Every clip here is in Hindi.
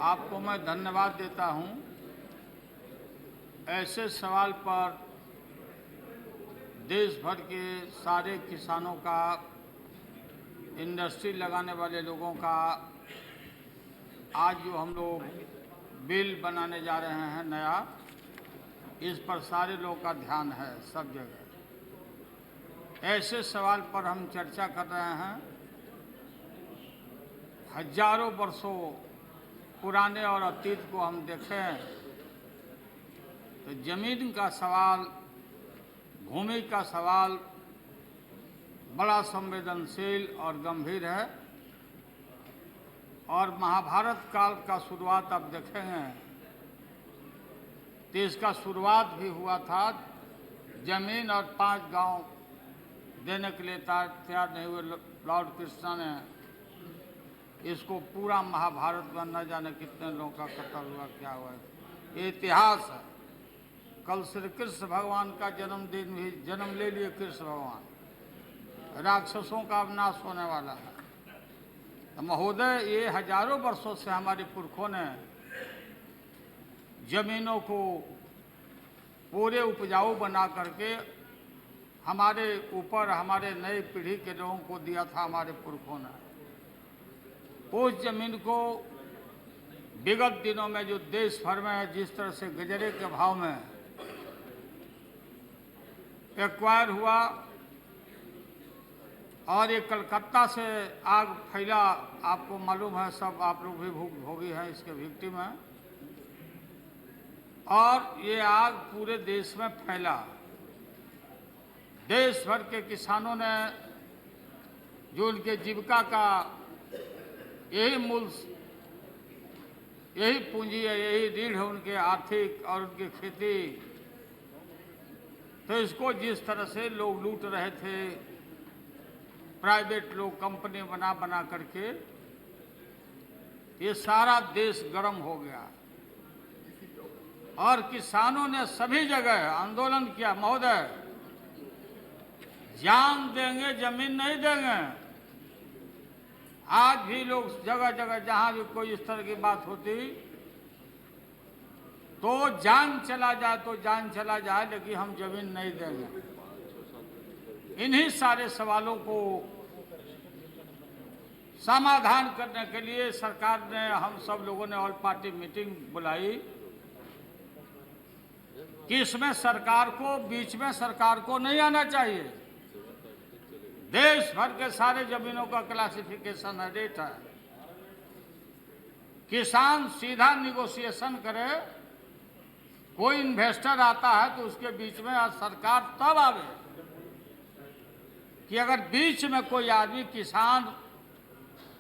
आपको मैं धन्यवाद देता हूं। ऐसे सवाल पर देश भर के सारे किसानों का, इंडस्ट्री लगाने वाले लोगों का आज जो हम लोग बिल बनाने जा रहे हैं नया, इस पर सारे लोग का ध्यान है सब जगह। ऐसे सवाल पर हम चर्चा कर रहे हैं। हजारों वर्षों पुराने और अतीत को हम देखें तो जमीन का सवाल, भूमि का सवाल बड़ा संवेदनशील और गंभीर है। और महाभारत काल का शुरुआत अब देखेंगे तो इसका शुरुआत भी हुआ था जमीन और 5 गांव देने के लिए तैयार नहीं हुए लॉर्ड कृष्णा ने इसको पूरा महाभारत में न जाने कितने लोगों का कत्ल हुआ, क्या हुआ, ये इतिहास है। कल श्री कृष्ण भगवान का जन्मदिन भी जन्म ले लिए कृष्ण भगवान। राक्षसों का अब नाश होने वाला है। तो महोदय, ये हजारों वर्षों से हमारे पुरखों ने जमीनों को पूरे उपजाऊ बना करके हमारे ऊपर, हमारे नई पीढ़ी के लोगों को दिया था हमारे पुरखों ने। उस जमीन को विगत दिनों में जो देश भर में जिस तरह से गजरे के भाव में एक्वायर हुआ और ये कलकत्ता से आग फैला, आपको मालूम है, सब आप लोग भी भोगी हैं, इसके विक्टिम हैं। और ये आग पूरे देश में फैला। देश भर के किसानों ने जो उनके जीविका का यही मूल, यही पूंजी है, यही रीढ़ है उनके आर्थिक और उनकी खेती, तो इसको जिस तरह से लोग लूट रहे थे, प्राइवेट लोग कंपनी बना बना करके, ये सारा देश गर्म हो गया। और किसानों ने सभी जगह आंदोलन किया, महोदय जान देंगे जमीन नहीं देंगे। आज भी लोग जगह जगह जहां भी कोई इस तरह की बात होती तो जान चला जाए तो जान चला जाए, लेकिन हम जमीन नहीं देंगे। इन्हीं सारे सवालों को समाधान करने के लिए सरकार ने, हम सब लोगों ने ऑल पार्टी मीटिंग बुलाई कि इसमें सरकार को, बीच में सरकार को नहीं आना चाहिए। देश भर के सारे जमीनों का क्लासिफिकेशन है, रेट है। किसान सीधा निगोशिएशन करे। कोई इन्वेस्टर आता है तो उसके बीच में आज सरकार तब आवे कि अगर बीच में कोई आदमी, किसान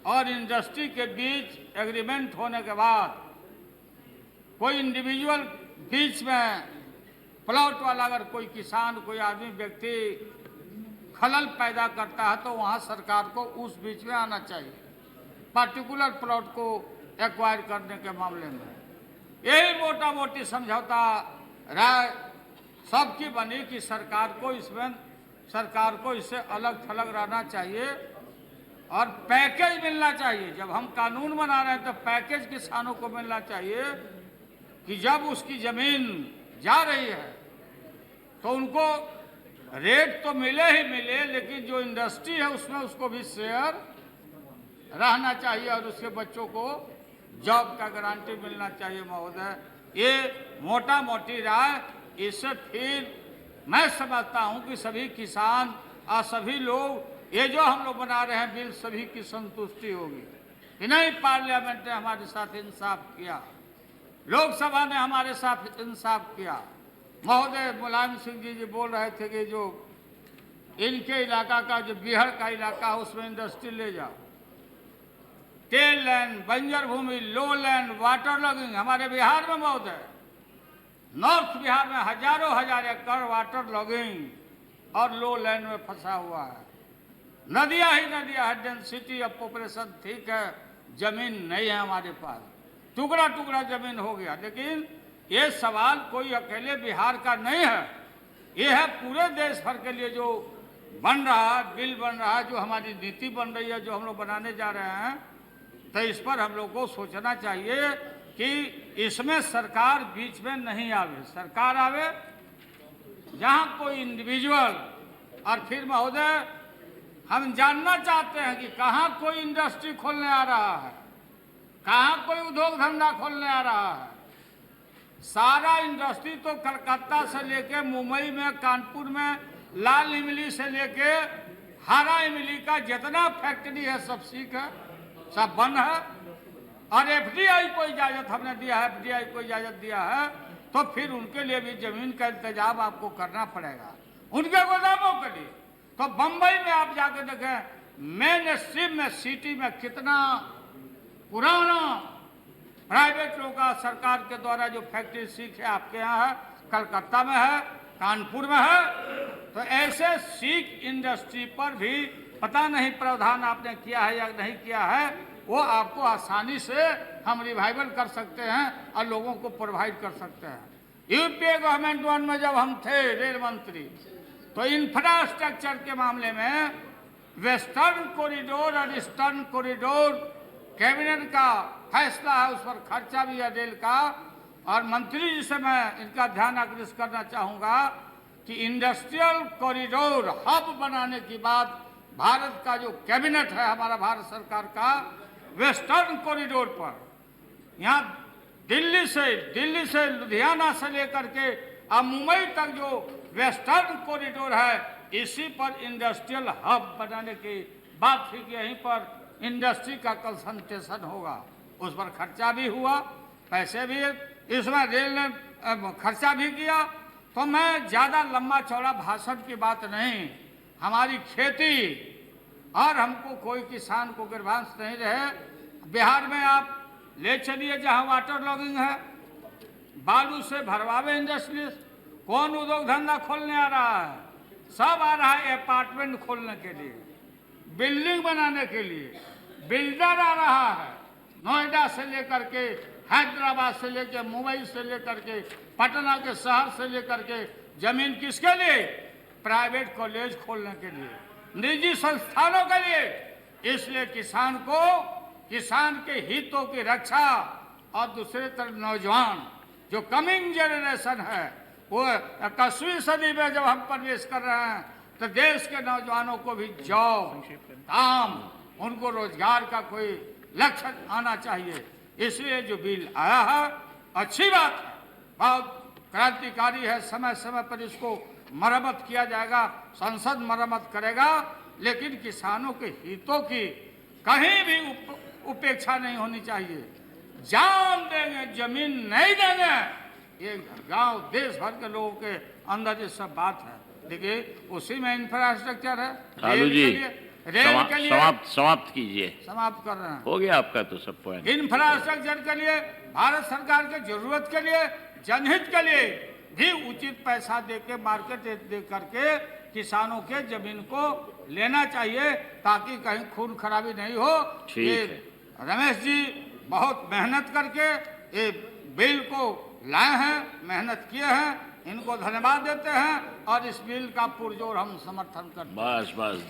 और इंडस्ट्री के बीच एग्रीमेंट होने के बाद कोई इंडिविजुअल बीच में प्लॉट वाला, अगर कोई किसान, कोई आदमी, व्यक्ति खलल पैदा करता है तो वहां सरकार को उस बीच में आना चाहिए, पार्टिकुलर प्लॉट को एक्वायर करने के मामले में। यही मोटा मोटी समझौता राय सबकी बनी कि सरकार को इसमें, सरकार को इससे अलग थलग रहना चाहिए और पैकेज मिलना चाहिए। जब हम कानून बना रहे हैं तो पैकेज किसानों को मिलना चाहिए कि जब उसकी जमीन जा रही है तो उनको रेट तो मिले ही मिले, लेकिन जो इंडस्ट्री है उसमें उसको भी शेयर रहना चाहिए और उसके बच्चों को जॉब का गारंटी मिलना चाहिए। महोदय, ये मोटा मोटी राय, इससे फिर मैं समझता हूं कि सभी किसान और सभी लोग, ये जो हम लोग बना रहे हैं बिल, सभी की संतुष्टि होगी कि नहीं, पार्लियामेंट ने हमारे साथ इंसाफ किया, लोकसभा ने हमारे साथ इंसाफ किया। महोदय, मुलायम सिंह जी बोल रहे थे कि जो इनके इलाका का, जो बिहार का इलाका है, उसमें इंडस्ट्री ले जाओ। टेल लैंड, बंजर भूमि, लो लैंड, वाटर लॉगिंग हमारे बिहार में बहुत है। नॉर्थ बिहार में हजारों हजार एकड़ वाटर लॉगिंग और लो लैंड में फंसा हुआ है। नदियां ही नदियां है, डेंसिटी ऑफ पॉपुलेशन ठीक है, जमीन नहीं है हमारे पास, टुकड़ा टुकड़ा जमीन हो गया। लेकिन ये सवाल कोई अकेले बिहार का नहीं है, ये है पूरे देश भर के लिए जो बन रहा है, बिल बन रहा है, जो हमारी नीति बन रही है, जो हम लोग बनाने जा रहे हैं, तो इस पर हम लोग को सोचना चाहिए कि इसमें सरकार बीच में नहीं आवे, सरकार आवे जहां कोई इंडिविजुअल। और फिर महोदय, हम जानना चाहते हैं कि कहां कोई इंडस्ट्री खोलने आ रहा है, कहां कोई उद्योग धंधा खोलने आ रहा है। सारा इंडस्ट्री तो कलकत्ता से लेके मुंबई में, कानपुर में, लाल इमली से लेके हरा इमली का जितना फैक्ट्री है सब सीख है, सब बंद है। और एफडीआई को इजाजत हमने दिया है, एफडीआई को इजाजत दिया है, तो फिर उनके लिए भी जमीन का इंतजाम आपको करना पड़ेगा, उनके गोदामों के लिए। तो बंबई में आप जाके देखें, मेन स्ट्रीम में सिटी में कितना पुराना प्राइवेट लोगों का सरकार के द्वारा जो फैक्ट्री सीख है आपके यहाँ है, कलकत्ता में है, कानपुर में है। तो ऐसे सीख इंडस्ट्री पर भी पता नहीं प्रावधान आपने किया है या नहीं किया है, वो आपको आसानी से हम रिवाइवल कर सकते हैं और लोगों को प्रोवाइड कर सकते हैं। यूपीए गवर्नमेंट वन में जब हम थे रेल मंत्री, तो इंफ्रास्ट्रक्चर के मामले में वेस्टर्न कॉरिडोर और ईस्टर्न कॉरिडोर कैबिनेट का फैसला है, उस पर खर्चा भी है रेल का। और मंत्री जी से मैं इनका ध्यान आकर्षित करना चाहूँगा कि इंडस्ट्रियल कॉरिडोर हब बनाने की बात भारत का जो कैबिनेट है हमारा भारत सरकार का, वेस्टर्न कॉरिडोर पर, यहाँ दिल्ली से लुधियाना से लेकर के अब मुंबई तक जो वेस्टर्न कॉरिडोर है, इसी पर इंडस्ट्रियल हब बनाने की बात थी कि यहीं पर इंडस्ट्री का कंसंट्रेशन होगा। उस पर खर्चा भी हुआ, पैसे भी इसमें रेल ने खर्चा भी किया। तो मैं ज़्यादा लंबा चौड़ा भाषण की बात नहीं, हमारी खेती और हमको कोई किसान को गर्भांश नहीं रहे। बिहार में आप ले चलिए, जहाँ वाटर लॉगिंग है, बालू से भरवावे इंडस्ट्रीज, कौन उद्योग धंधा खोलने आ रहा है? सब आ रहा है अपार्टमेंट खोलने के लिए, बिल्डिंग बनाने के लिए। बिल्डर आ रहा है नोएडा से लेकर के, हैदराबाद से लेकर, मुंबई से लेकर के, पटना के शहर से लेकर के। जमीन किसके लिए? प्राइवेट कॉलेज खोलने के लिए, निजी संस्थानों के लिए। इसलिए किसान को, किसान के हितों की रक्षा, और दूसरे तरफ नौजवान जो कमिंग जनरेशन है, वो 21वीं सदी में जब हम प्रवेश कर रहे हैं, तो देश के नौजवानों को भी जॉब, काम, उनको रोजगार का कोई लक्ष्य आना चाहिए। इसलिए जो बिल आया है अच्छी बात है, बहुत क्रांतिकारी है। समय समय पर इसको मरम्मत किया जाएगा, संसद मरम्मत करेगा, लेकिन किसानों के हितों की कहीं भी उपेक्षा नहीं होनी चाहिए। जान देंगे, जमीन नहीं देंगे, ये गांव देश भर के लोगों के अंदर ये सब बात है। देखिए उसी में इंफ्रास्ट्रक्चर है। लालू जी, रेल के लिए समाप्त कीजिए। समाप्त कर रहे हैं। हो गया आपका तो सब पॉइंट। इंफ्रास्ट्रक्चर के लिए, भारत सरकार के जरूरत के लिए, जनहित के लिए भी उचित पैसा दे के, मार्केट रेट दे करके किसानों के जमीन को लेना चाहिए, ताकि कहीं खून खराबी नहीं हो। ये रमेश जी बहुत मेहनत करके ये बिल को लाए हैं, मेहनत किए हैं, इनको धन्यवाद देते हैं और इस बिल का पुरजोर हम समर्थन करते हैं। बस बस।